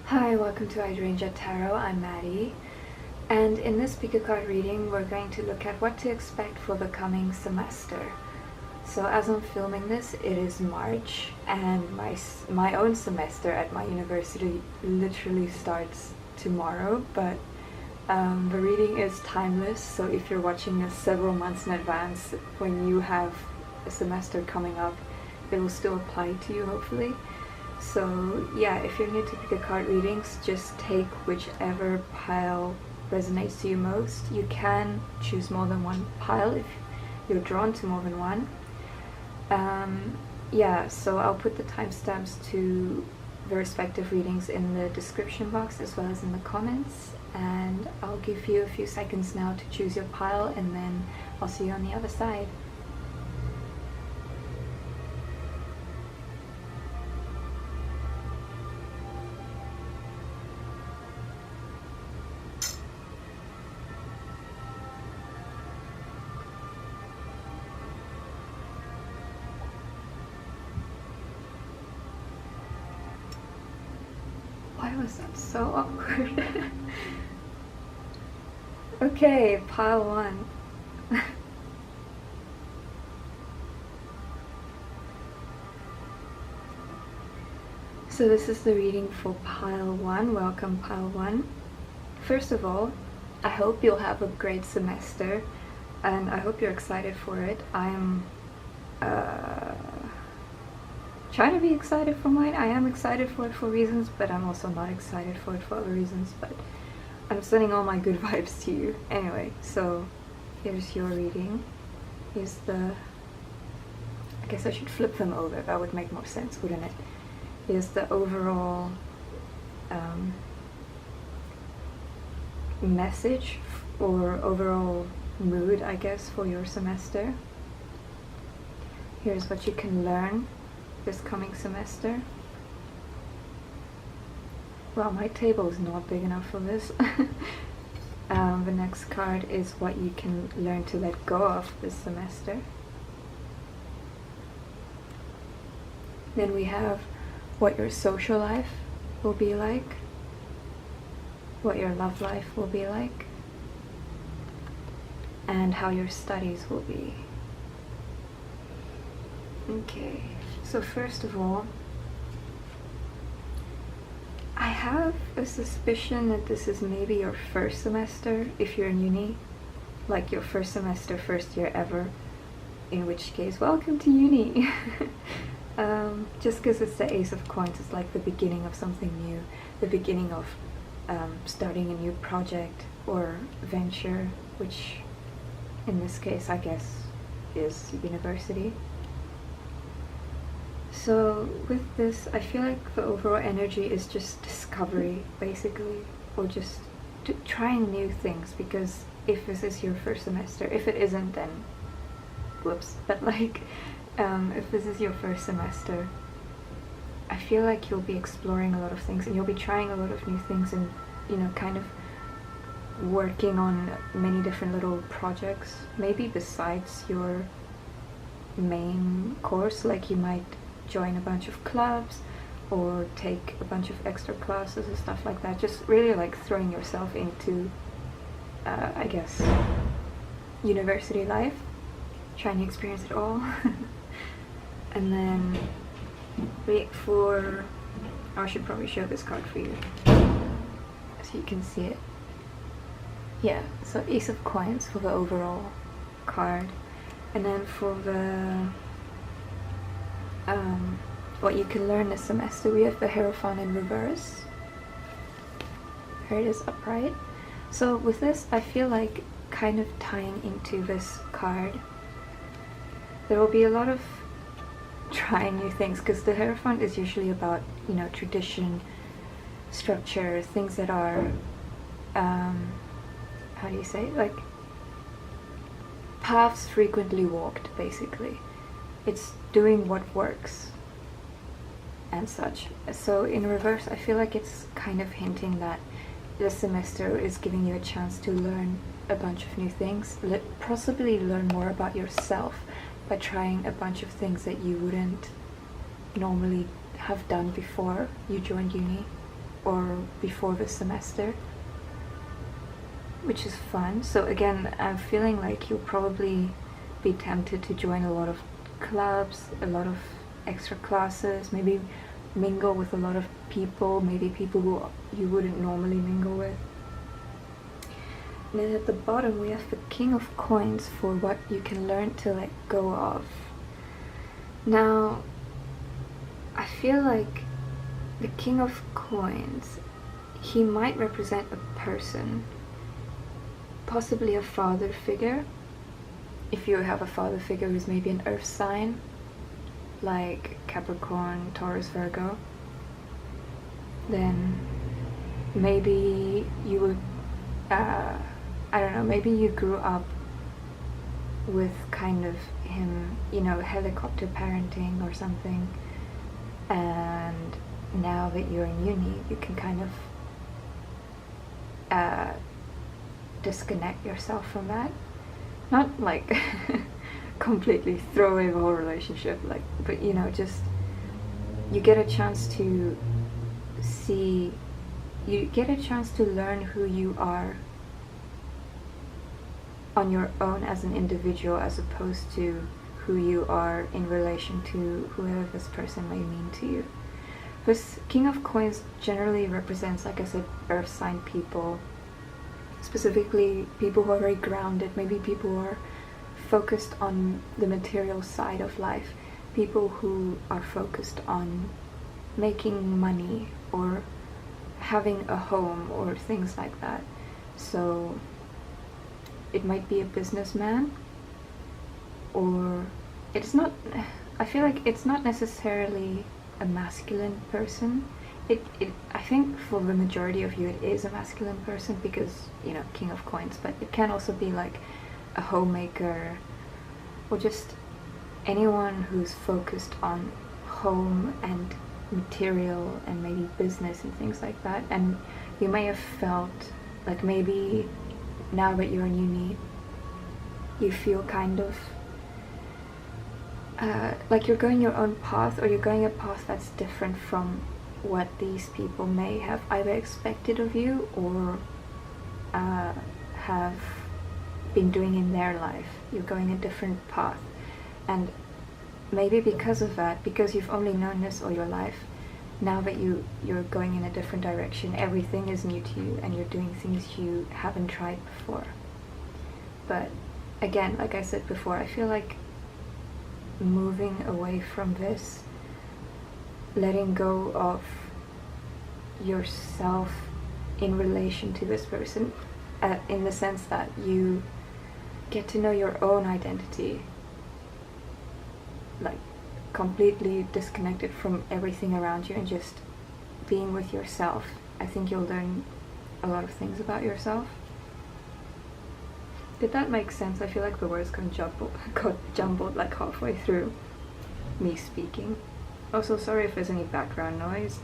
Hi, welcome to Hydrangea Tarot. I'm Madi, and in this pick a card reading we're going to look at what to expect for the coming semester. So as I'm filming this, it is March, and my own semester at my university literally starts tomorrow, but the reading is timeless, so if you're watching this several months in advance, when you have a semester coming up, it will still apply to you, hopefully. So yeah, if you're new to pick a card readings, just take whichever pile resonates to you most. You can choose more than one pile if you're drawn to more than one. Yeah, so I'll put the timestamps to the respective readings in the description box as well as in the comments, and I'll give you a few seconds now to choose your pile, and then I'll see you on the other side. Why was that so awkward? Okay, pile one. So this is the reading for pile one. Welcome, pile one. First of all, I hope you'll have a great semester, and I hope you're excited for it. I'm trying to be excited for mine. I am excited for it for reasons, but I'm also not excited for it for other reasons, but I'm sending all my good vibes to you. Anyway, so here's your reading. Here's the... I guess I should flip them over, that would make more sense, wouldn't it? Here's the overall message or overall mood, I guess, for your semester. Here's what you can learn this coming semester. Well, my table is not big enough for this. The next card is what you can learn to let go of this semester. Then we have what your social life will be like, what your love life will be like, and how your studies will be. Okay, so first of all, I have a suspicion that this is maybe your first semester if you're in uni, like your first semester, first year ever, in which case, welcome to uni. Just because it's the Ace of Coins, it's like the beginning of something new, the beginning of starting a new project or venture, which in this case I guess is university. So with this, I feel like the overall energy is just discovery, basically, or just trying new things, because if this is your first semester, if it isn't, then whoops, but like, if this is your first semester, I feel like you'll be exploring a lot of things, and you'll be trying a lot of new things, and, you know, kind of working on many different little projects, maybe besides your main course. Like you might join a bunch of clubs or take a bunch of extra classes and stuff like that, just really like throwing yourself into I guess university life, trying to experience it all. And then I should probably show this card for you so you can see it. Yeah, so Ace of Coins for the overall card, and then for the what you can learn this semester, we have the Hierophant in reverse. Here it is upright. So with this, I feel like kind of tying into this card, there will be a lot of trying new things, because the Hierophant is usually about, you know, tradition, structure, things that are how do you say, like paths frequently walked, basically. It's doing what works and such. So in reverse, I feel like it's kind of hinting that this semester is giving you a chance to learn a bunch of new things, possibly learn more about yourself by trying a bunch of things that you wouldn't normally have done before you joined uni. or before the semester, which is fun. So again, I'm feeling like you'll probably be tempted to join a lot of clubs, a lot of extra classes, maybe mingle with a lot of people, maybe people who you wouldn't normally mingle with. And then at the bottom we have the King of Coins for what you can learn to let go of. Now, I feel like the King of Coins, he might represent a person, possibly a father figure. If you have a father figure who's maybe an earth sign, like Capricorn, Taurus, Virgo, then maybe you would, I don't know, maybe you grew up with kind of him, you know, helicopter parenting or something, and now that you're in uni, you can kind of disconnect yourself from that. Not like completely throw away the whole relationship, like, but you know, just you get a chance to see, you get a chance to learn who you are on your own as an individual, as opposed to who you are in relation to whoever this person may mean to you. This King of Coins generally represents, like I said, earth sign people, specifically people who are very grounded, maybe people who are focused on the material side of life, people who are focused on making money or having a home or things like that. So it might be a businessman, or it's not, I feel like it's not necessarily a masculine person. I think for the majority of you it is a masculine person because, you know, King of Coins, but it can also be like a homemaker or just anyone who's focused on home and material and maybe business and things like that. And you may have felt like maybe now that you're in uni, you feel kind of like you're going your own path, or you're going a path that's different from what these people may have either expected of you or have been doing in their life. You're going a different path, and maybe because of that, because you've only known this all your life, now that you're going in a different direction, everything is new to you and you're doing things you haven't tried before. But again, like I said before, I feel like moving away from this, letting go of yourself in relation to this person, in the sense that you get to know your own identity, like completely disconnected from everything around you and just being with yourself. I think you'll learn a lot of things about yourself. Did that make sense? I feel like the words got jumbled like halfway through me speaking. Also, sorry if there's any background noise.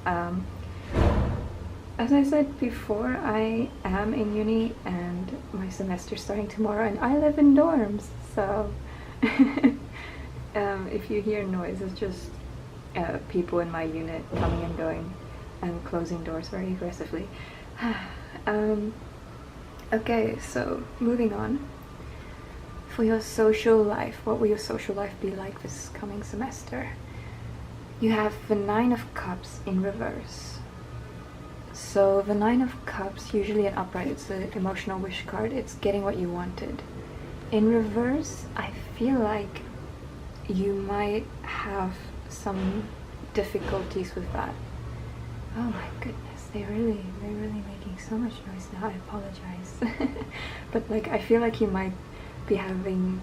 As I said before, I am in uni and my semester's starting tomorrow, and I live in dorms, so if you hear noise, it's just people in my unit coming and going and closing doors very aggressively. Okay, so moving on. For your social life, what will your social life be like this coming semester? You have the Nine of Cups in reverse. So the Nine of Cups, usually an upright, it's the emotional wish card. It's getting what you wanted. In reverse, I feel like you might have some difficulties with that. Oh my goodness, they're really making so much noise now. I apologize. But like, I feel like you might be having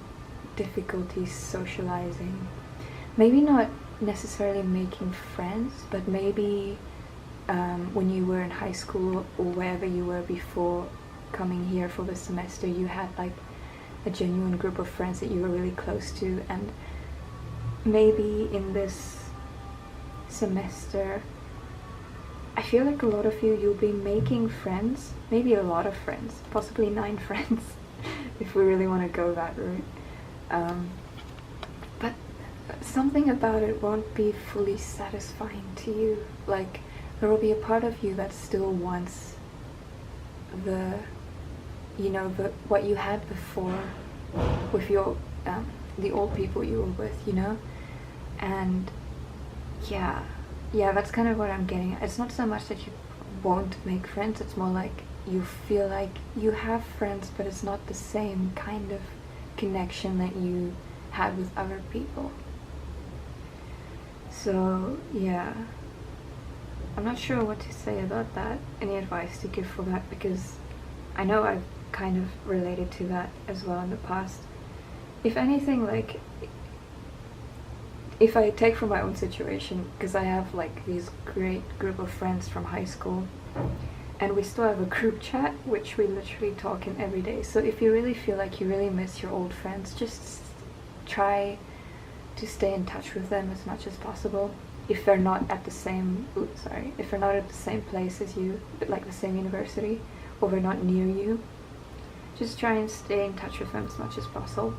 difficulties socializing. Maybe not necessarily making friends, but maybe when you were in high school or wherever you were before coming here for the semester, you had like a genuine group of friends that you were really close to, and maybe in this semester, I feel like a lot of you'll be making friends, maybe a lot of friends, possibly 9 friends, if we really want to go that route. But something about it won't be fully satisfying to you. Like, there will be a part of you that still wants the, what you had before with your, the old people you were with, and yeah, that's kind of what I'm getting at. It's not so much that you won't make friends, it's more like you feel like you have friends, but it's not the same kind of connection that you had with other people. So yeah, I'm not sure what to say about that, any advice to give for that, because I know I've kind of related to that as well in the past. If anything, like, if I take from my own situation, because I have like these great group of friends from high school, and we still have a group chat which we literally talk in every day. So if you really feel like you really miss your old friends, just try to stay in touch with them as much as possible. If they're not at the same, if they're not at the same place as you, but like the same university, or they're not near you, just try and stay in touch with them as much as possible.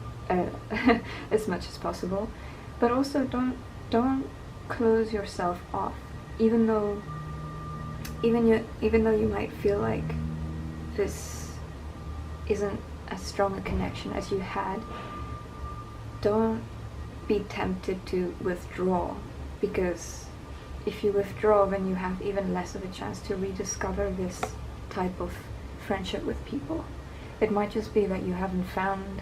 But also don't close yourself off, even though you might feel like this isn't as strong a connection as you had. Don't be tempted to withdraw, because if you withdraw, then you have even less of a chance to rediscover this type of friendship with people. It might just be that you haven't found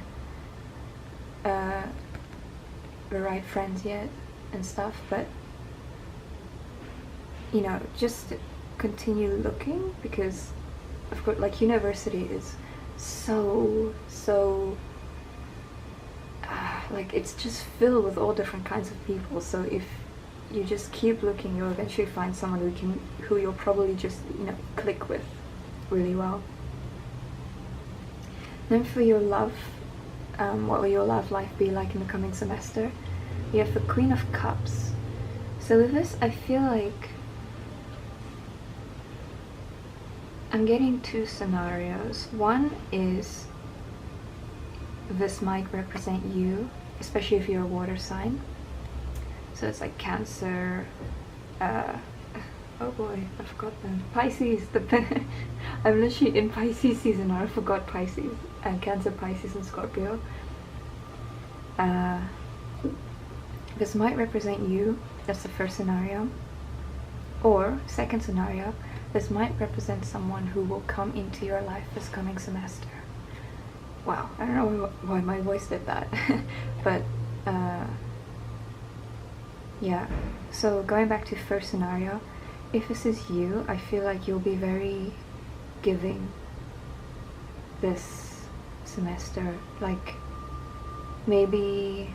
the right friends yet and stuff, but just continue looking, because of course, like, university is so like, it's just filled with all different kinds of people. So if you just keep looking, you'll eventually find someone who you'll probably just click with really well. Then for your love, what will your love life be like in the coming semester? You have the Queen of Cups. So with this, I feel like I'm getting two scenarios. One is this might represent you, especially if you're a water sign. So it's like Cancer, oh boy, I forgot them. Pisces, I'm literally in Pisces season now, I forgot Pisces. Cancer, Pisces, and Scorpio. This might represent you, that's the first scenario. Or, second scenario, this might represent someone who will come into your life this coming semester. Wow, I don't know why my voice did that. But, yeah. So going back to first scenario, if this is you, I feel like you'll be very giving this semester. Like, maybe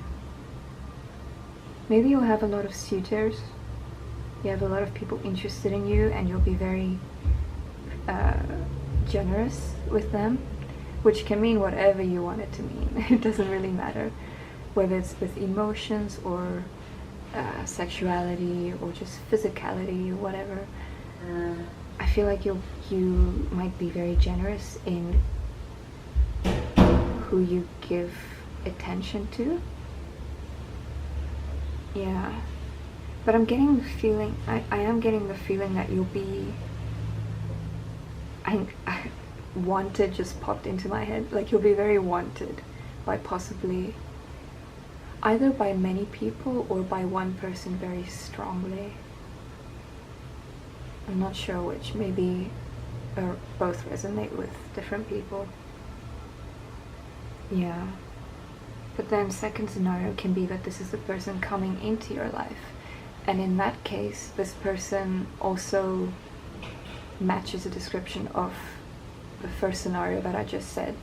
you'll have a lot of suitors. You have a lot of people interested in you, and you'll be very generous with them, which can mean whatever you want it to mean. It doesn't really matter, whether it's with emotions or sexuality or just physicality or whatever. I feel like you might be very generous in who you give attention to. Yeah. But I'm getting the feeling, I am getting the feeling that you'll be, I wanted just popped into my head, like you'll be very wanted by possibly, either by many people or by one person very strongly. I'm not sure which, maybe both resonate with different people. Yeah. But then second scenario can be that this is the person coming into your life. And in that case, this person also matches a description of the first scenario that I just said,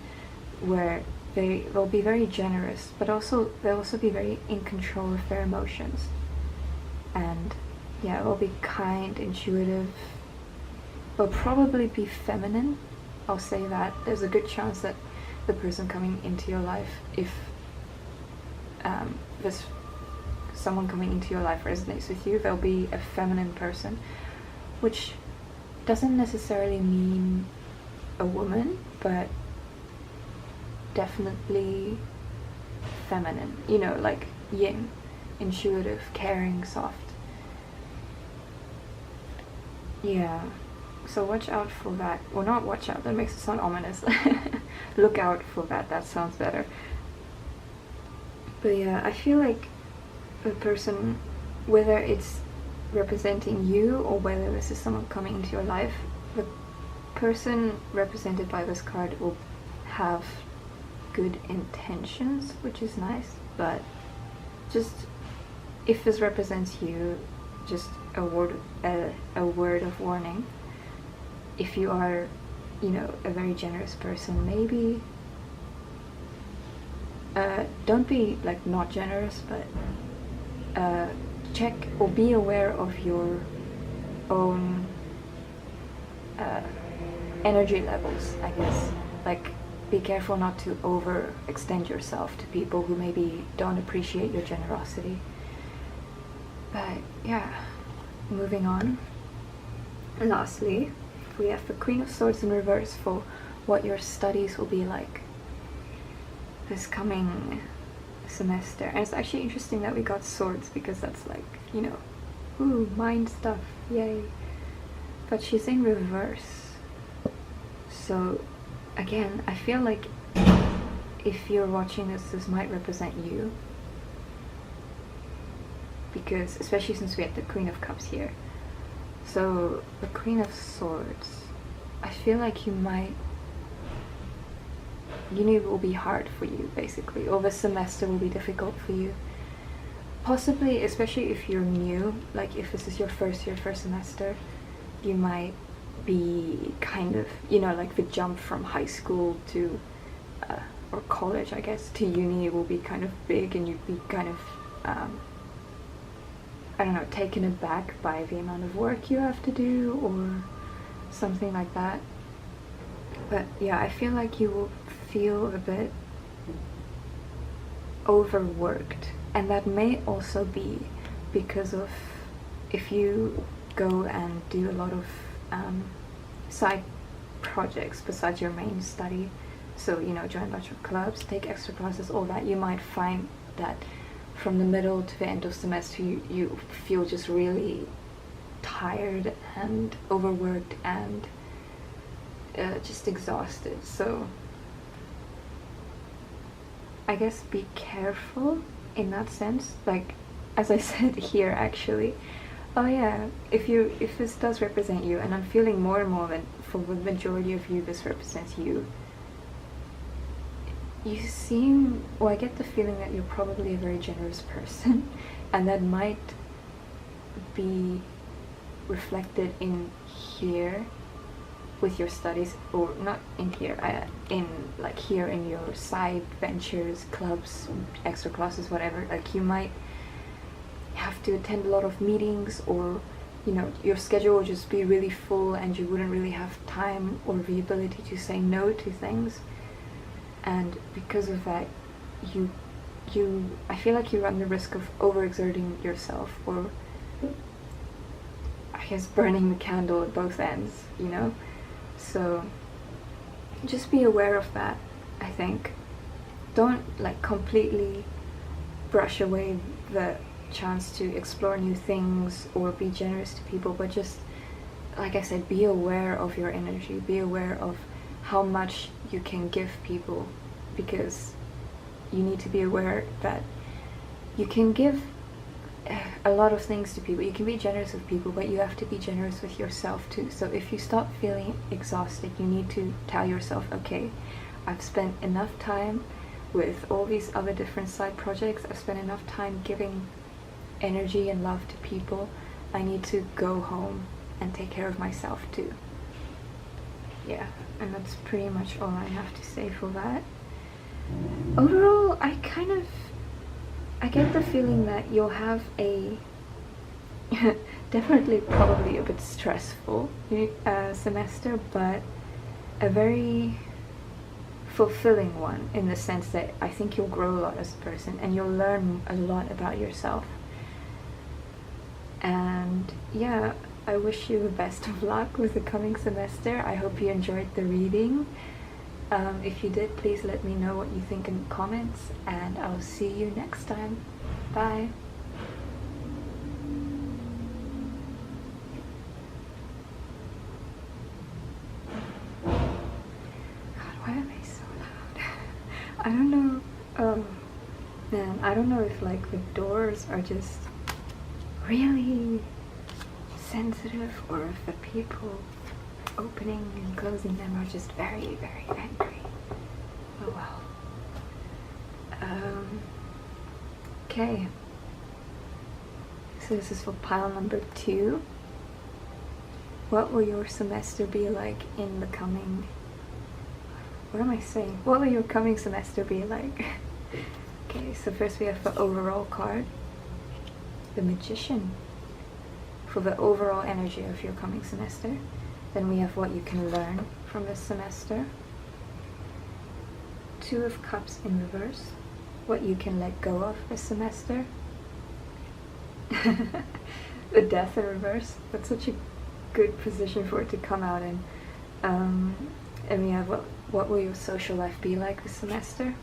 where they'll be very generous, but also they'll also be very in control of their emotions. And yeah, they'll be kind, intuitive. They'll probably be feminine. I'll say that. There's a good chance that the person coming into your life, if this someone coming into your life resonates with you, they'll be a feminine person, which doesn't necessarily mean a woman, but definitely feminine, like yin, intuitive, caring, soft. Yeah, so watch out for that. Well, not watch out, that makes it sound ominous. Look out for that, that sounds better. But yeah, I feel like a person, whether it's representing you or whether this is someone coming into your life, the person represented by this card will have good intentions, which is nice, but just if this represents you, just a word of warning. If you are, you know, a very generous person, maybe don't be like not generous, but check or be aware of your own energy levels, I guess. Like, be careful not to overextend yourself to people who maybe don't appreciate your generosity. But yeah, moving on. Lastly, we have the Queen of Swords in reverse for what your studies will be like this coming semester. And it's actually interesting that we got swords, because that's like, you know, ooh, mind stuff, yay. But she's in reverse. So again, I feel like if you're watching this might represent you. Because, especially since we had the Queen of Cups here. So, the Queen of Swords, I feel like uni will be hard for you, basically, or the semester will be difficult for you. Possibly, especially if you're new, like if this is your first year, first semester, you might be kind of, you know, like the jump from high school to, or college, I guess, to uni will be kind of big, and you'd be kind of, I don't know, taken aback by the amount of work you have to do or something like that. But yeah, I feel like you will feel a bit overworked, and that may also be because of if you go and do a lot of side projects besides your main study, so, you know, join a bunch of clubs, take extra classes, all that, you might find that from the middle to the end of semester you feel just really tired and overworked and just exhausted. So I guess be careful in that sense, like as I said here actually. Oh yeah, if this does represent you, and I'm feeling more and more that for the majority of you this represents you, you seem, well, I get the feeling that you're probably a very generous person, and that might be reflected in here with your studies, or not in here, in like here in your side ventures, clubs, extra classes, whatever. Like you might have to attend a lot of meetings, or, you know, your schedule will just be really full and you wouldn't really have time or the ability to say no to things. And because of that, I feel like you run the risk of overexerting yourself, or I guess burning the candle at both ends, you know? So just be aware of that, I think. Don't like completely brush away the chance to explore new things or be generous to people, but just, like I said, be aware of your energy, be aware of how much you can give people, because you need to be aware that you can give a lot of things to people. You can be generous with people, but you have to be generous with yourself too. So if you stop feeling exhausted, you need to tell yourself, okay, I've spent enough time with all these other different side projects, I've spent enough time giving energy and love to people, I need to go home and take care of myself too. Yeah, and that's pretty much all I have to say for that. Overall, I get the feeling that you'll have a definitely probably a bit stressful semester, but a very fulfilling one, in the sense that I think you'll grow a lot as a person and you'll learn a lot about yourself. And yeah, I wish you the best of luck with the coming semester. I hope you enjoyed the reading. If you did, please let me know what you think in the comments, and I'll see you next time. Bye! I don't know. Oh man, I don't know if like the doors are just really sensitive, or if the people opening and closing them are just very, very angry. Oh well. Okay. So this is for pile number 2. What will your semester be like in the coming... What am I saying? What will your coming semester be like? Okay, so first we have the overall card. The Magician. For the overall energy of your coming semester. Then we have what you can learn from this semester. 2 of Cups in reverse. What you can let go of this semester. The Death in reverse. That's such a good position for it to come out in. And we have what will your social life be like this semester?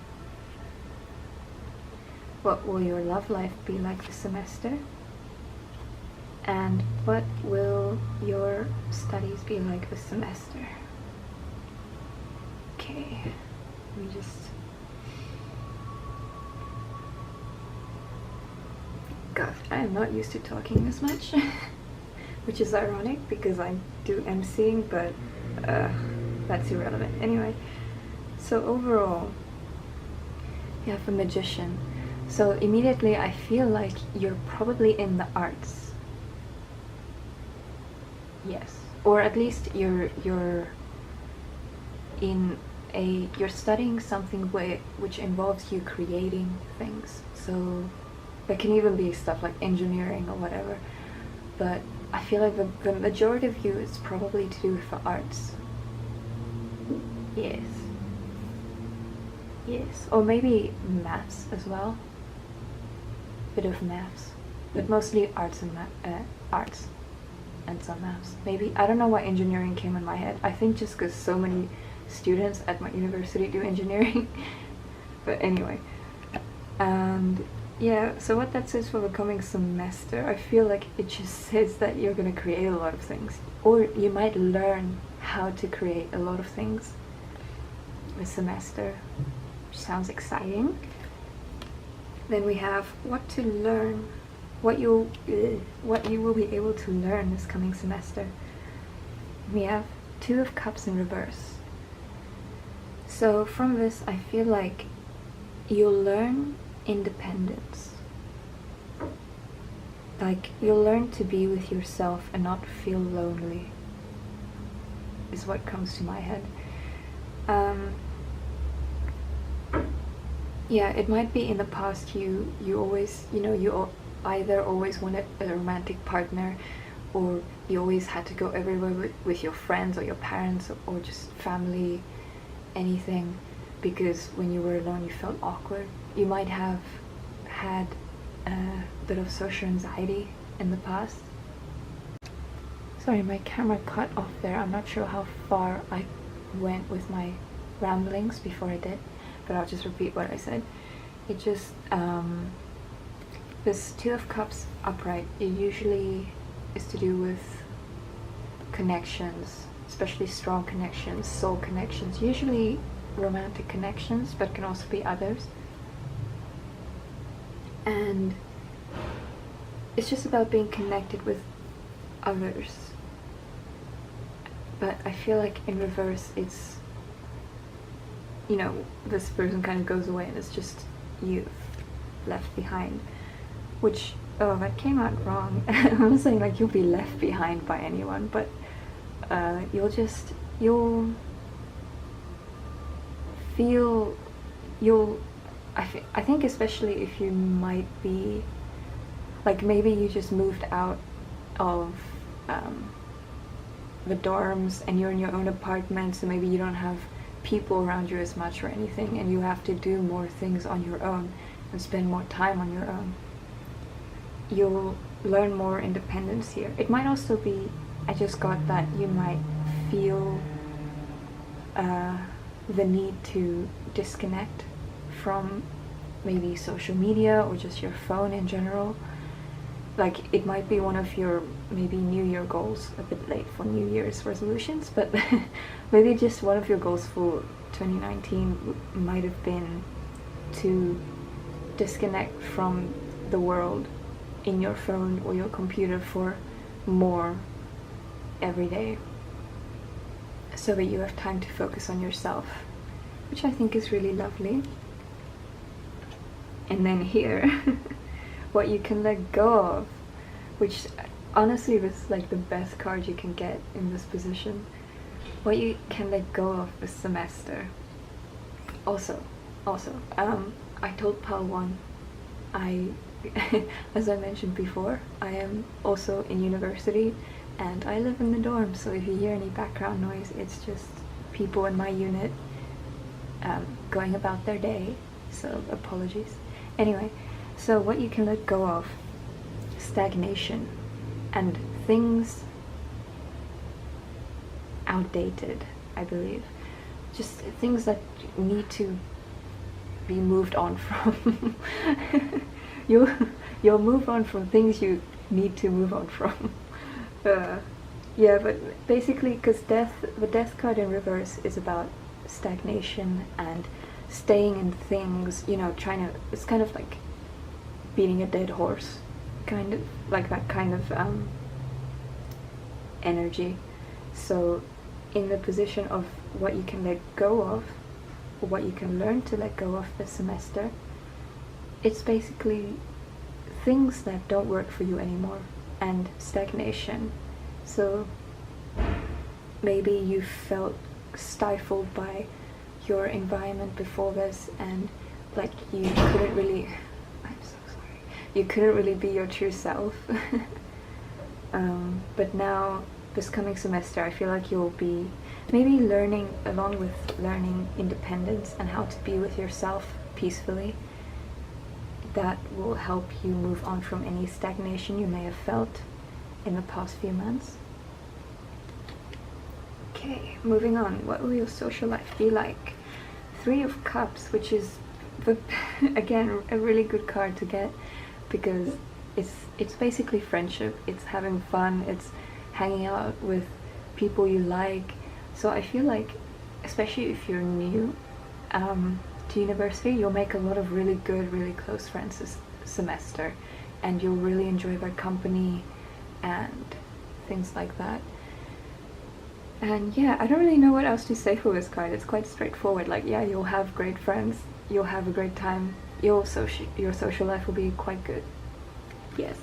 What will your love life be like this semester? And what will your studies be like this semester? Okay, let me just... God, I am not used to talking this much, which is ironic because I do emceeing, but that's irrelevant. Anyway, so overall, you have a Magician. So immediately I feel like you're probably in the arts. Yes, or at least you're studying something which involves you creating things. So that can even be stuff like engineering or whatever. But I feel like the majority of you is probably to do with the arts. Yes. Yes, or maybe maths as well. Bit of maths, but mostly arts and arts and some maths. Maybe, I don't know why engineering came in my head. I think just because so many students at my university do engineering. But anyway, and yeah, so what that says for the coming semester, I feel like it just says that you're gonna create a lot of things, or you might learn how to create a lot of things this semester, which sounds exciting. Then we have what to learn, what you will be able to learn this coming semester. We have 2 of Cups in reverse. So from this, I feel like you'll learn independence. Like, you'll learn to be with yourself and not feel lonely, is what comes to my head. Yeah, it might be in the past you always, you either always wanted a romantic partner, or you always had to go everywhere with your friends or your parents or just family, anything, because when you were alone you felt awkward. You might have had a bit of social anxiety in the past. Sorry, my camera cut off there. I'm not sure how far I went with my ramblings before I did, but I'll just repeat what I said. It just, this 2 of Cups upright, it usually is to do with connections, especially strong connections, soul connections, usually romantic connections, but can also be others. And it's just about being connected with others. But I feel like in reverse, it's, this person kind of goes away and it's just you left behind, which, oh, that came out wrong. I'm not saying like you'll be left behind by anyone, but you'll feel, I think especially if you might be, like, maybe you just moved out of the dorms and you're in your own apartment, so maybe you don't have people around you as much or anything, and you have to do more things on your own and spend more time on your own. You'll learn more independence here. It might also be, I just got that you might feel the need to disconnect from maybe social media or just your phone in general, like it might be one of your maybe New Year goals, a bit late for New Year's resolutions, but maybe just one of your goals for 2019 might have been to disconnect from the world in your phone or your computer for more every day, so that you have time to focus on yourself, which I think is really lovely. And then here, what you can let go of, which honestly was like the best card you can get in this position. What you can let go of this semester. Also, I told Pal 1, as I mentioned before, I am also in university and I live in the dorm, so if you hear any background noise, it's just people in my unit going about their day, so apologies. Anyway, so what you can let go of: stagnation and things outdated, I believe. Just things that need to be moved on from. You'll move on from things you need to move on from. Yeah, but basically, because the death card in reverse is about stagnation and staying in things, you know, it's kind of like beating a dead horse, kind of like that kind of energy. So in the position of what you can let go of, or what you can learn to let go of this semester, it's basically things that don't work for you anymore and stagnation. So maybe you felt stifled by your environment before this, and like you couldn't really you couldn't really be your true self. But now, this coming semester, I feel like you'll be maybe learning, along with learning independence and how to be with yourself peacefully, that will help you move on from any stagnation you may have felt in the past few months. Okay, moving on. What will your social life be like? 3 of Cups, which is, again, a really good card to get, because it's basically friendship, it's having fun, it's hanging out with people you like. So I feel like, especially if you're new to university, you'll make a lot of really good, really close friends this semester, and you'll really enjoy their company and things like that. And yeah, I don't really know what else to say for this card. It's quite straightforward. Like, yeah, you'll have great friends, you'll have a great time, your social life will be quite good. Yes,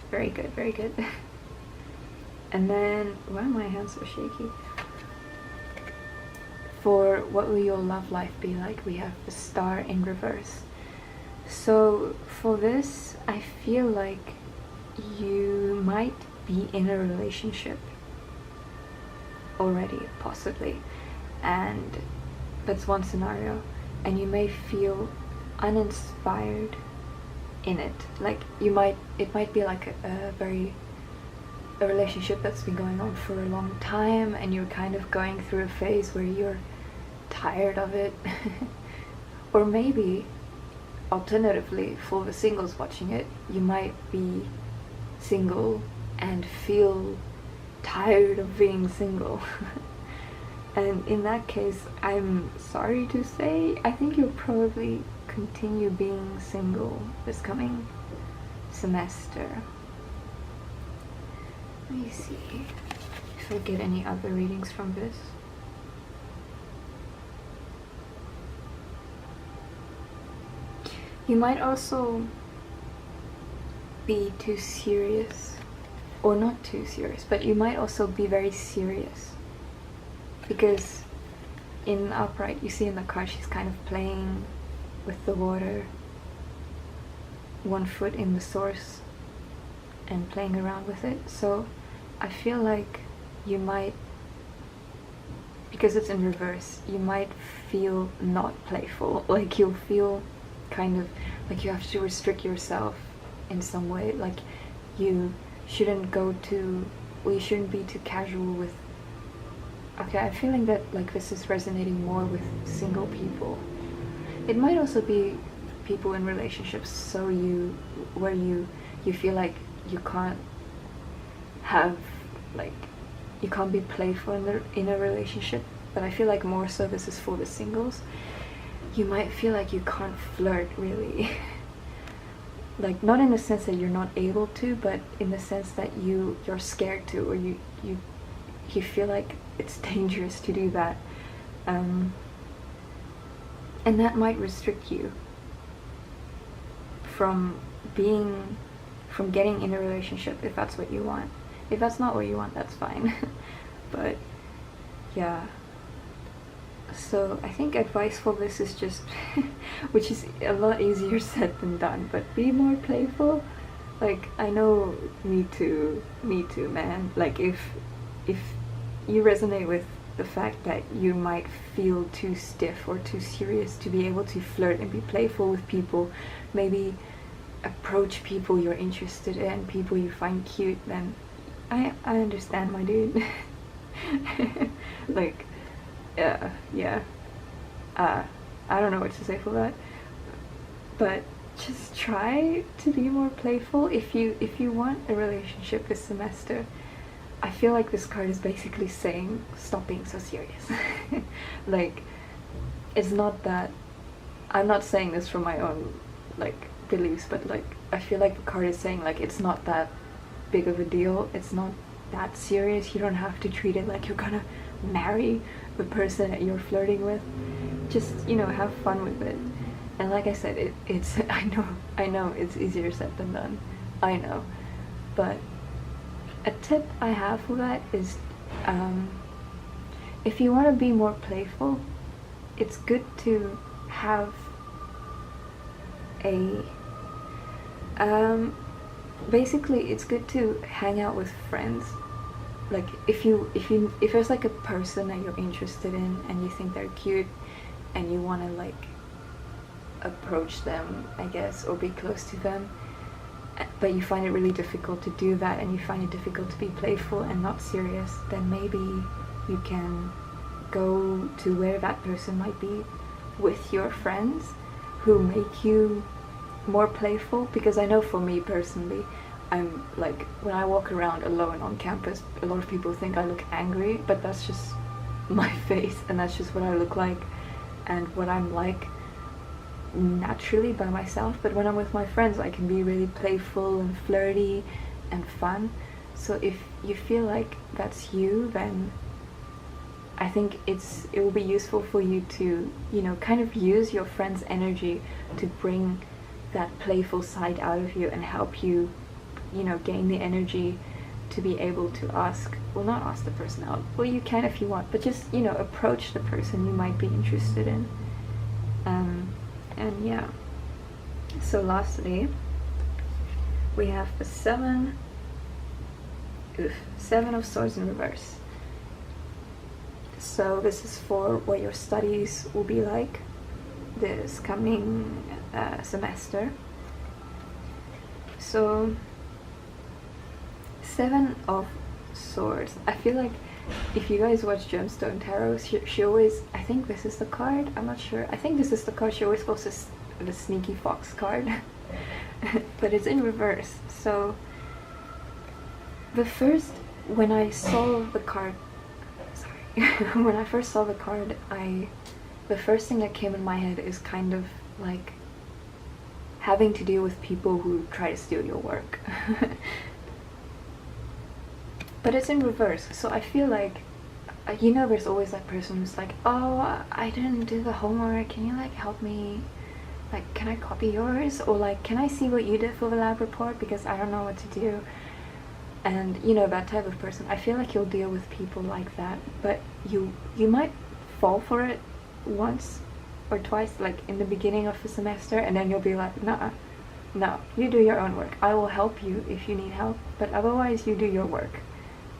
very good, very good. And then, why are my hands so shaky? For what will your love life be like, we have the Star in reverse. So for this, I feel like you might be in a relationship already, possibly, and that's one scenario, and you may feel uninspired in it. Like it might be like a relationship that's been going on for a long time, and you're kind of going through a phase where you're tired of it. Or maybe alternatively, for the singles watching it, you might be single and feel tired of being single. And in that case, I'm sorry to say, I think you'll probably continue being single this coming semester. Let me see if I get any other readings from this. You might also be too serious, or not too serious, but you might also be very serious, because in upright you see in the card she's kind of playing with the water, one foot in the source and playing around with it. So I feel like you might, because it's in reverse, you might feel not playful, like you'll feel kind of like you have to restrict yourself in some way, like you shouldn't you shouldn't be too casual with. Okay, I'm feeling that like this is resonating more with single people. It might also be people in relationships, so where you feel like you can't have, like, you can't be playful in a relationship, but I feel like more so this is for the singles. You might feel like you can't flirt really. Like, not in the sense that you're not able to, but in the sense that you're scared to, or you feel like it's dangerous to do that. And that might restrict you from getting in a relationship, if that's what you want. If that's not what you want, that's fine. But yeah, so I think advice for this is just which is a lot easier said than done, but be more playful. Like, I know, me too man. Like, if you resonate with the fact that you might feel too stiff or too serious to be able to flirt and be playful with people, maybe approach people you're interested in, people you find cute, then I understand, my dude. Like, yeah. I don't know what to say for that. But just try to be more playful if you want a relationship this semester. I feel like this card is basically saying stop being so serious. Like, it's not that, I'm not saying this from my own, like, beliefs, but like, I feel like the card is saying, like, it's not that big of a deal, it's not that serious, you don't have to treat it like you're gonna marry the person that you're flirting with. Just, have fun with it. And like I said, it's I know it's easier said than done, I know, but a tip I have for that is, if you want to be more playful, it's good to have a basically it's good to hang out with friends. Like, if there's like a person that you're interested in and you think they're cute and you want to, like, approach them, I guess, or be close to them, but you find it really difficult to do that, and you find it difficult to be playful and not serious, then maybe you can go to where that person might be with your friends who make you more playful. Because I know for me personally, I'm like, when I walk around alone on campus, a lot of people think I look angry, but that's just my face, and that's just what I look like and what I'm like naturally by myself. But when I'm with my friends, I can be really playful and flirty and fun. So if you feel like that's you, then I think it will be useful for you to, kind of use your friend's energy to bring that playful side out of you and help you, gain the energy to be able to not ask the person out, well, you can if you want, but just, approach the person you might be interested in. And yeah, so lastly, we have the Seven of Swords in reverse. So this is for what your studies will be like this coming semester. So, Seven of Swords. I feel like if you guys watch Gemstone Tarot, she always, I think this is the card, I'm not sure, I think this is the card she always calls the Sneaky Fox card. But it's in reverse. So, when I saw the card, when I first saw the card, the first thing that came in my head is kind of like having to deal with people who try to steal your work. But it's in reverse, so I feel like, there's always that person who's like, oh, I didn't do the homework, can you, like, help me, like, can I copy yours, or like, can I see what you did for the lab report, because I don't know what to do. And that type of person, I feel like you'll deal with people like that, but you might fall for it once or twice, like in the beginning of the semester, and then you'll be like, no, you do your own work, I will help you if you need help, but otherwise you do your work,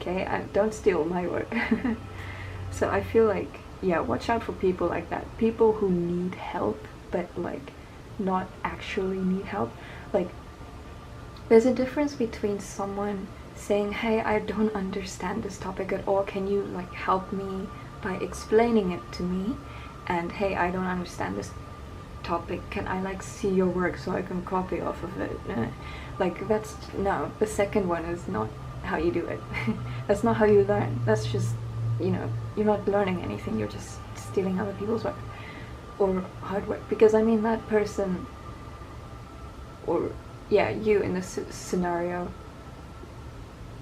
okay? Don't steal my work. So I feel like, yeah, watch out for people like that, people who need help but like not actually need help. Like, there's a difference between someone saying, hey, I don't understand this topic at all, can you, like, help me by explaining it to me, and hey, I don't understand this topic, can I like see your work so I can copy off of it? Like that's, no, the second one is not how you do it. That's not how you learn. That's just, you know, you're not learning anything, you're just stealing other people's work or hard work. Because I mean, that person, or yeah, you in this scenario,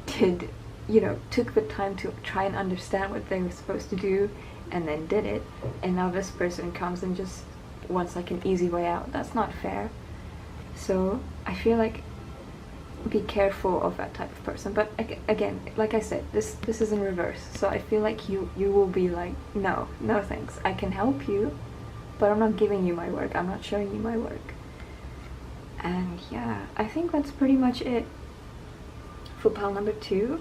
did, you know, took the time to try and understand what they were supposed to do and then did it, and now this person comes and just wants like an easy way out. That's not fair. So I feel like, be careful of that type of person. But again, like I said, this is in reverse, so I feel like you will be like, no thanks, I can help you, but I'm not giving you my work, I'm not showing you my work. And yeah, I think that's pretty much it for pile number 2.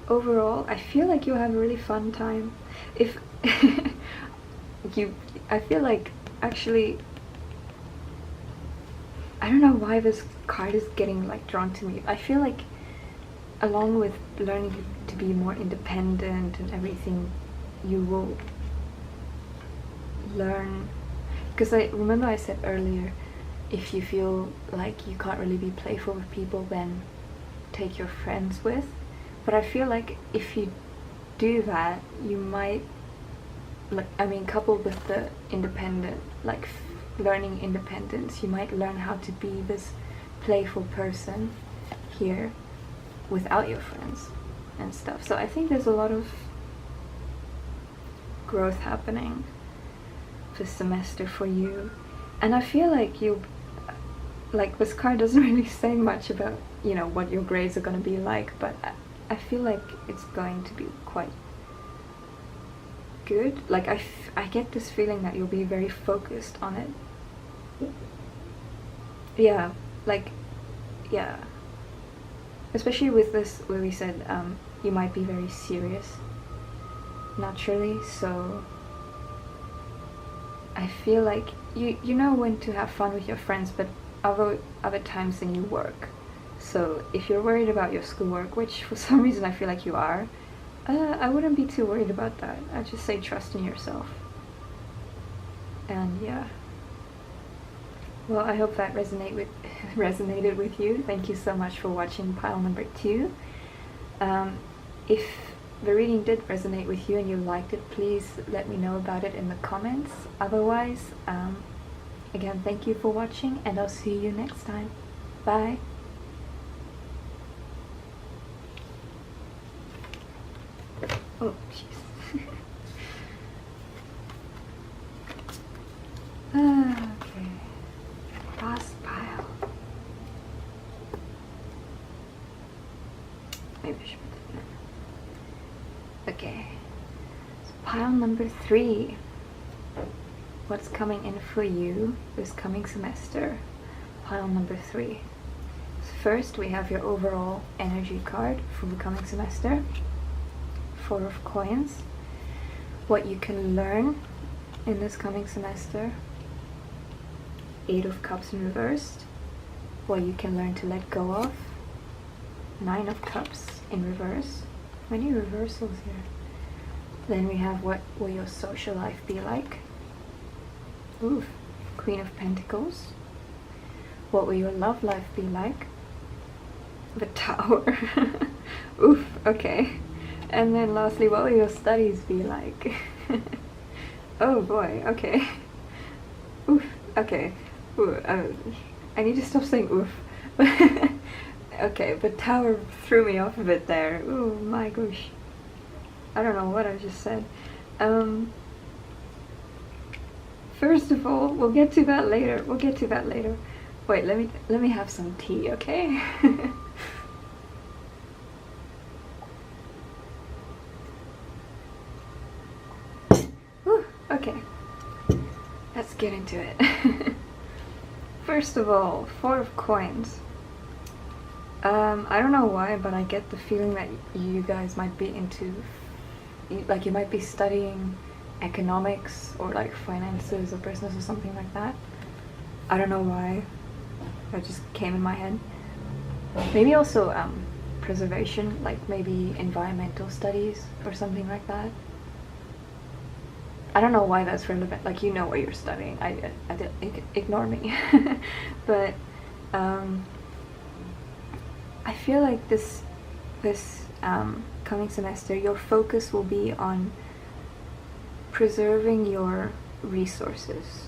Overall, I feel like you'll have a really fun time. If I feel like, actually, I don't know why this card is getting like drawn to me. I feel like, along with learning to be more independent and everything, you will learn, because I remember I said earlier, if you feel like you can't really be playful with people, then take your friends with. But I feel like if you do that, you might, like, I mean, coupled with the independent, like learning independence, you might learn how to be this playful person here without your friends and stuff. So I think there's a lot of growth happening this semester for you. And I feel like you, like, this card doesn't really say much about, you know, what your grades are going to be like, but I feel like it's going to be quite good. Like, I get this feeling that you'll be very focused on it. Yeah, like, yeah. Especially with this, where we said you might be very serious naturally, so I feel like you know when to have fun with your friends, but other times then you work. So if you're worried about your schoolwork, which for some reason I feel like you are, I wouldn't be too worried about that. I'd just say trust in yourself. And yeah. Well, I hope that resonated with you. Thank you so much for watching pile number 2. If the reading did resonate with you and you liked it, please let me know about it in the comments. Otherwise, again, thank you for watching, and I'll see you next time. Bye! Oh, jeez. Okay. Last pile. Maybe I should put that in. Okay. So pile number 3. What's coming in for you this coming semester? Pile number 3. So first, we have your overall energy card for the coming semester. 4 of coins. What you can learn in this coming semester. 8 of cups in reversed. What you can learn to let go of. 9 of cups in reverse. Many reversals here. Then we have, what will your social life be like? Oof. Queen of Pentacles. What will your love life be like? The Tower. Oof, okay. And then lastly, what will your studies be like? Oh boy, okay. Oof, okay. Ooh, I need to stop saying oof. Okay, the Tower threw me off a bit there. Oh my gosh. I don't know what I just said. First of all, we'll get to that later. Wait, let me have some tea, okay? Whew, okay. Let's get into it. First of all, 4 of coins. I don't know why, but I get the feeling that you guys might be into, like, you might be studying economics or like finances or business or something like that. I don't know why. That just came in my head. Maybe also preservation, like maybe environmental studies or something like that. I don't know why that's relevant. Like, you know what you're studying. Ignore me. But I feel like this coming semester, your focus will be on preserving your resources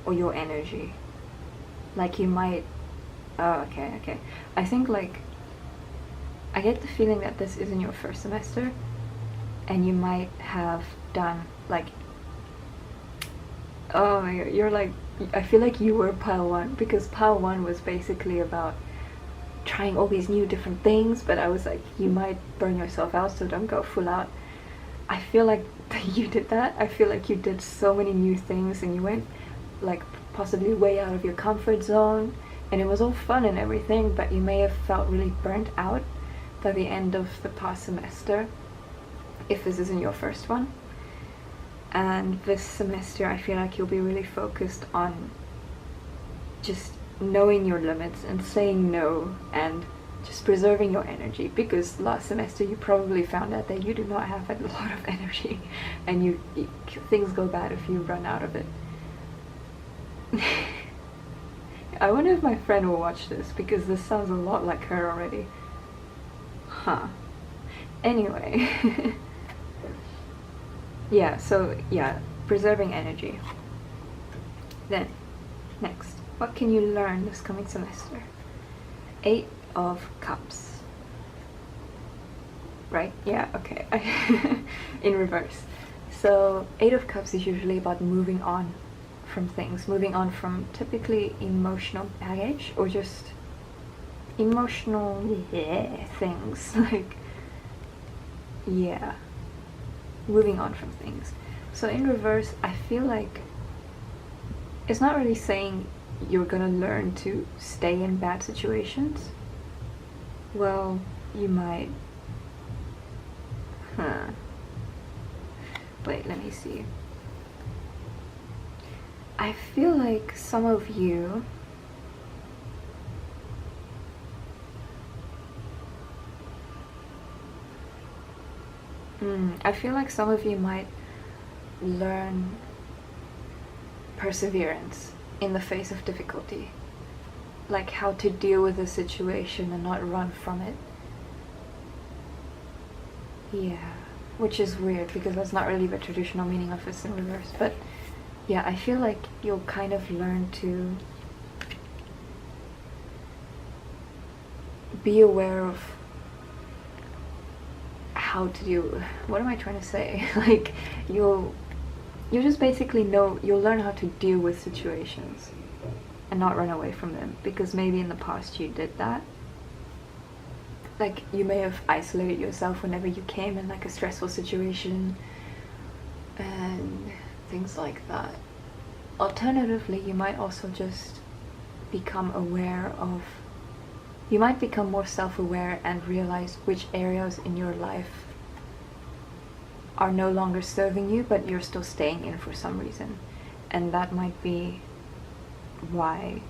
or your energy. Like, you might... Oh, okay. I think, like, I get the feeling that this isn't your first semester, and you might have done, like... Oh my god, you're like... I feel like you were pile 1, because pile 1 was basically about trying all these new different things, but I was like, you might burn yourself out, so don't go full out. I feel like you did that. I feel like you did so many new things, and you went, like, possibly way out of your comfort zone, and it was all fun and everything, but you may have felt really burnt out by the end of the past semester, if this isn't your first one. And this semester I feel like you'll be really focused on just knowing your limits and saying no and just preserving your energy, because last semester you probably found out that you do not have a lot of energy, and things go bad if you run out of it. I wonder if my friend will watch this, because this sounds a lot like her already. Huh. Anyway. Yeah, preserving energy. Then, next, what can you learn this coming semester? 8 of Cups. Right? Yeah, okay. In reverse. So, 8 of Cups is usually about moving on from things. Moving on from typically emotional baggage, or just emotional things. Like, yeah. Moving on from things. So in reverse, I feel like it's not really saying you're gonna learn to stay in bad situations. Well, you might. Wait, let me see. I feel like some of you I feel like some of you might learn perseverance in the face of difficulty. Like how to deal with a situation and not run from it. Yeah, which is weird because that's not really the traditional meaning of this in reverse. But yeah, I feel like you'll kind of learn to be aware of how to do, what am I trying to say? Like, you'll just basically know, you'll learn how to deal with situations and not run away from them, because maybe in the past you did that. Like, you may have isolated yourself whenever you came in like a stressful situation and things like that. Alternatively, you might also just become aware of, you might become more self-aware and realize which areas in your life are no longer serving you, but you're still staying in for some reason. And that might be why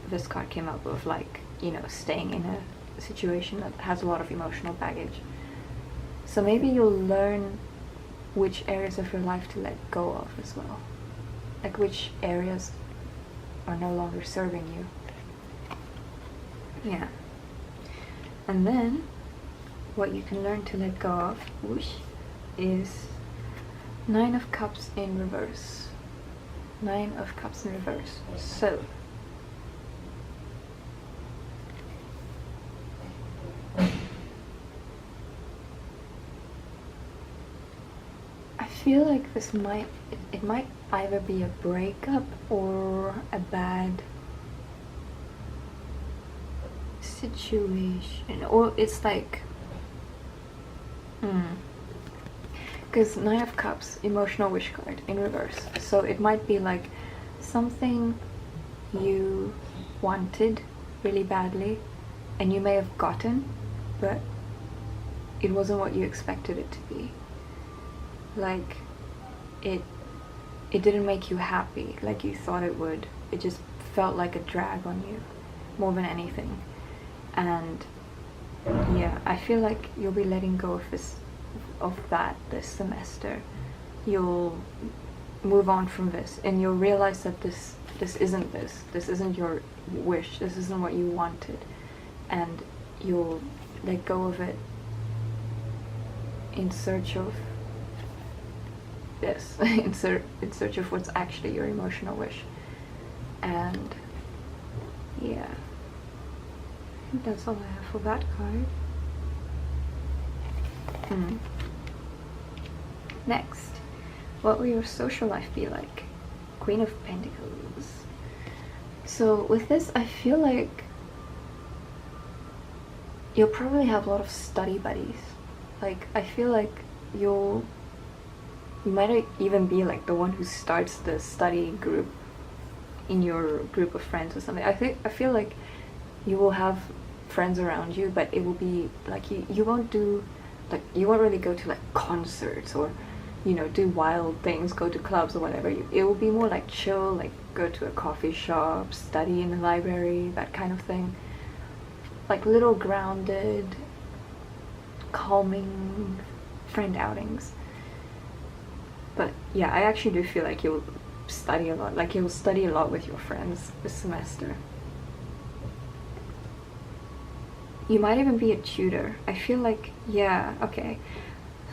this card came up with, like, you know, staying in a situation that has a lot of emotional baggage. So maybe you'll learn which areas of your life to let go of as well. Like which areas are no longer serving you. Yeah. And then what you can learn to let go of, whoosh, is 9 of Cups in reverse. 9 of Cups in reverse. So I feel like this might, it might either be a breakup or a bad situation, or it's like because 9 of Cups, emotional wish card in reverse, so it might be like something you wanted really badly and you may have gotten, but it wasn't what you expected it to be. Like it didn't make you happy like you thought it would. It just felt like a drag on you more than anything. And yeah, I feel like you'll be letting go of that this semester. you'll move on from this, and you'll realize that this isn't your wish, this isn't what you wanted, and you'll let go of it in search of this, in search of what's actually your emotional wish. And yeah, I think that's all I have for that card. Next, what will your social life be like? Queen of Pentacles. So with this, I feel like you'll probably have a lot of study buddies. Like, I feel like you might even be like the one who starts the study group in your group of friends or something. I feel like you will have friends around you, but it will be like you won't really go to like concerts or, you know, do wild things, go to clubs or whatever. It will be more like chill, like go to a coffee shop, study in the library, that kind of thing. Like little grounded, calming friend outings. But yeah, I actually do feel like you'll study a lot. Like you'll study a lot with your friends this semester. You might even be a tutor. I feel like, yeah, okay.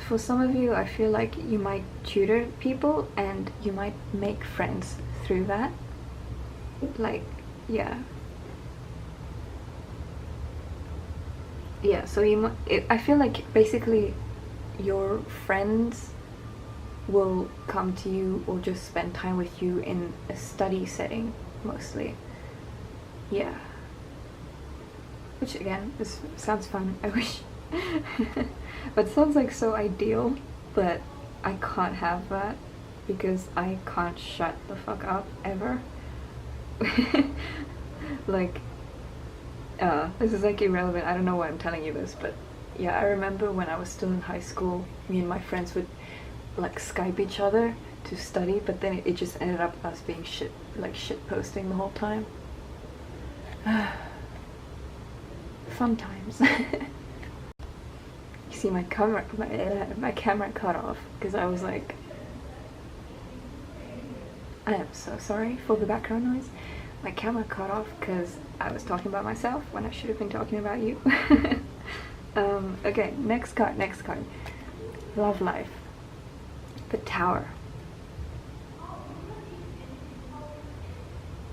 For some of you, I feel like you might tutor people and you might make friends through that. Like, yeah. Yeah, so I feel like basically your friends will come to you or just spend time with you in a study setting, mostly. Yeah. Which again, this sounds fun, I wish. But sounds like so ideal, but I can't have that because I can't shut the fuck up ever. Like, this is like irrelevant, I don't know why I'm telling you this, but yeah, I remember when I was still in high school, me and my friends would like Skype each other to study, but then it just ended up us being shit posting the whole time. Fun times. You see my camera cut off because I was like, I am so sorry for the background noise. My camera cut off because I was talking about myself when I should have been talking about you. Okay, next card. Love life. The Tower.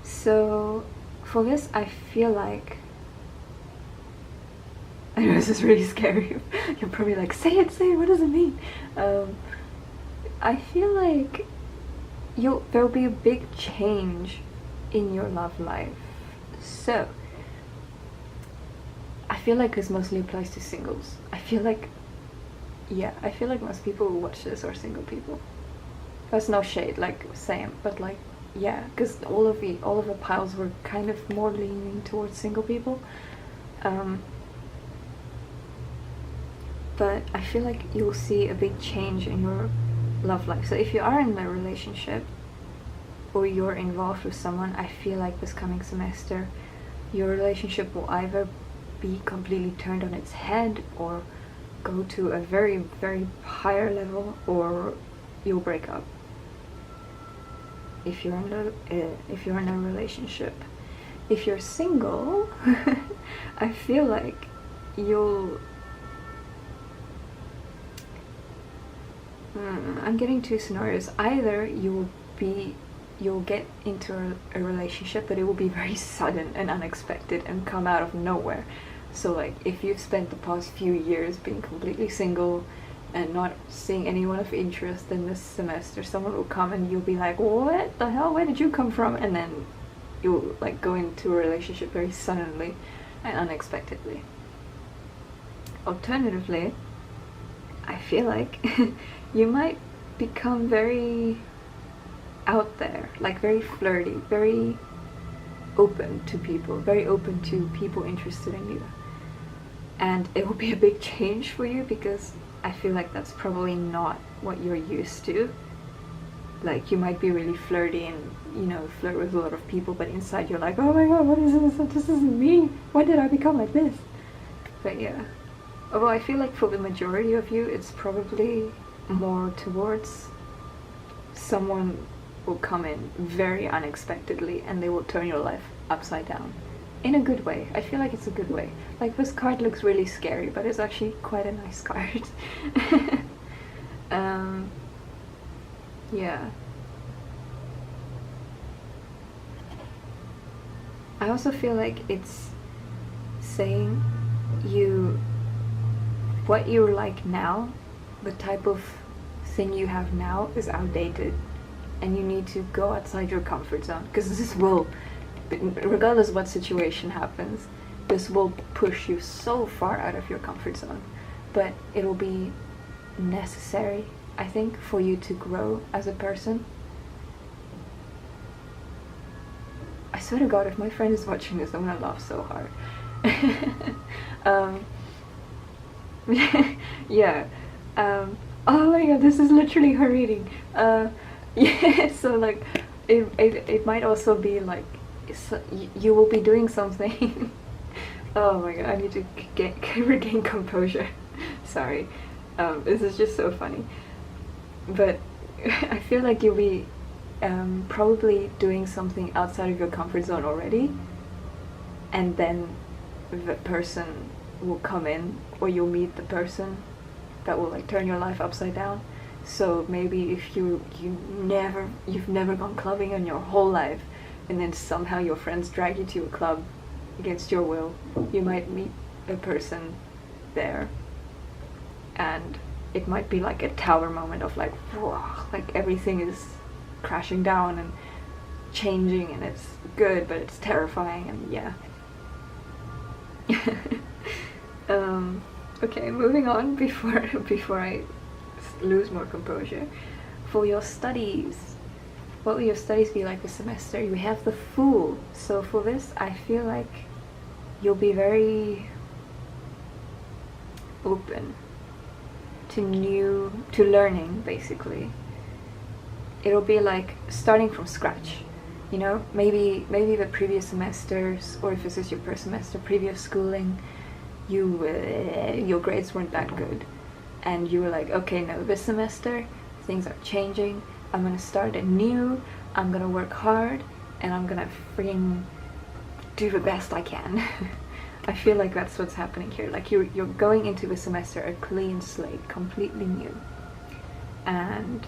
So for this, I feel like, I know this is really scary. You're probably like, say it, what does it mean? I feel like there'll be a big change in your love life. So I feel like this mostly applies to singles. I feel like most people who watch this are single people. That's no shade, like, same, but like, yeah, because all of the piles were kind of more leaning towards single people. But I feel like you'll see a big change in your love life. So if you are in a relationship or you're involved with someone, I feel like this coming semester your relationship will either be completely turned on its head or go to a very, very higher level, or you'll break up if you're in a relationship. If you're single, I feel like I'm getting two scenarios. Either you'll get into a relationship, but it will be very sudden and unexpected and come out of nowhere. So like, if you've spent the past few years being completely single and not seeing anyone of interest, then this semester someone will come and you'll be like, what the hell, where did you come from? And then you'll like go into a relationship very suddenly and unexpectedly. Alternatively, I feel like you might become very out there, like very flirty, very open to people interested in you. And it will be a big change for you because I feel like that's probably not what you're used to. Like, you might be really flirty and, you know, flirt with a lot of people, but inside you're like, oh my god, what is this? This isn't me. When did I become like this? But yeah. Although I feel like for the majority of you, it's probably more towards someone will come in very unexpectedly and they will turn your life upside down. In a good way. I feel like it's a good way. Like, this card looks really scary, but it's actually quite a nice card. Yeah. I also feel like it's saying what you're like now, the type of thing you have now is outdated, and you need to go outside your comfort zone, because this will, regardless of what situation happens, this will push you so far out of your comfort zone, but it'll be necessary, I think, for you to grow as a person. I swear to God, if my friend is watching this, I'm gonna laugh so hard. Yeah. Oh my God, this is literally her reading. Yeah, so like, it might also be like, so you will be doing something. Oh my God, I need to regain composure. Sorry. This is just so funny. But I feel like you'll be probably doing something outside of your comfort zone already, and then the person will come in, or you'll meet the person that will like turn your life upside down. So maybe if you've never gone clubbing in your whole life, and then somehow your friends drag you to a club against your will, you might meet a person there, and it might be like a tower moment of like, whoa, like everything is crashing down and changing, and it's good, but it's terrifying, and yeah. Okay, moving on before I lose more composure. For your studies, what will your studies be like this semester? We have the Fool. So for this, I feel like you'll be very open to learning, basically. It'll be like starting from scratch, you know? Maybe the previous semesters, or if this is your first semester, previous schooling, your grades weren't that good, and you were like, okay, no, this semester things are changing, I'm gonna start anew, I'm gonna work hard, and I'm gonna freaking do the best I can. I feel like that's what's happening here. Like, you're going into the semester a clean slate, completely new, and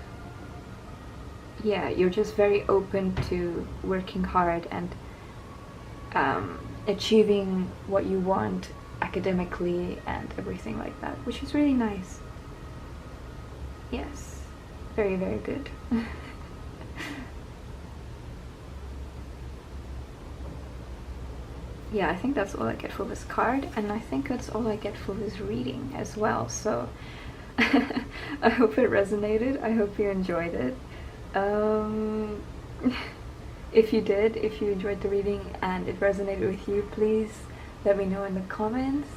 yeah, you're just very open to working hard and achieving what you want academically and everything like that, which is really nice. Yes, very, very good. Yeah, I think that's all I get for this card, and I think that's all I get for this reading as well, so I hope it resonated, I hope you enjoyed it. If you did, if you enjoyed the reading and it resonated with you, please let me know in the comments.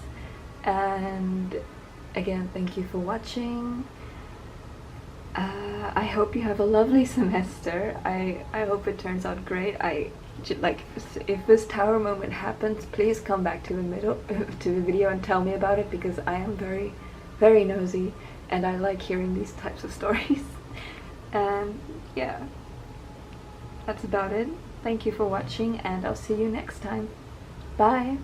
And again, thank you for watching. I hope you have a lovely semester. I hope it turns out great. Like, if this tower moment happens, please come back to the video and tell me about it, because I am very, very nosy and I like hearing these types of stories. And yeah, that's about it. Thank you for watching, and I'll see you next time. Bye!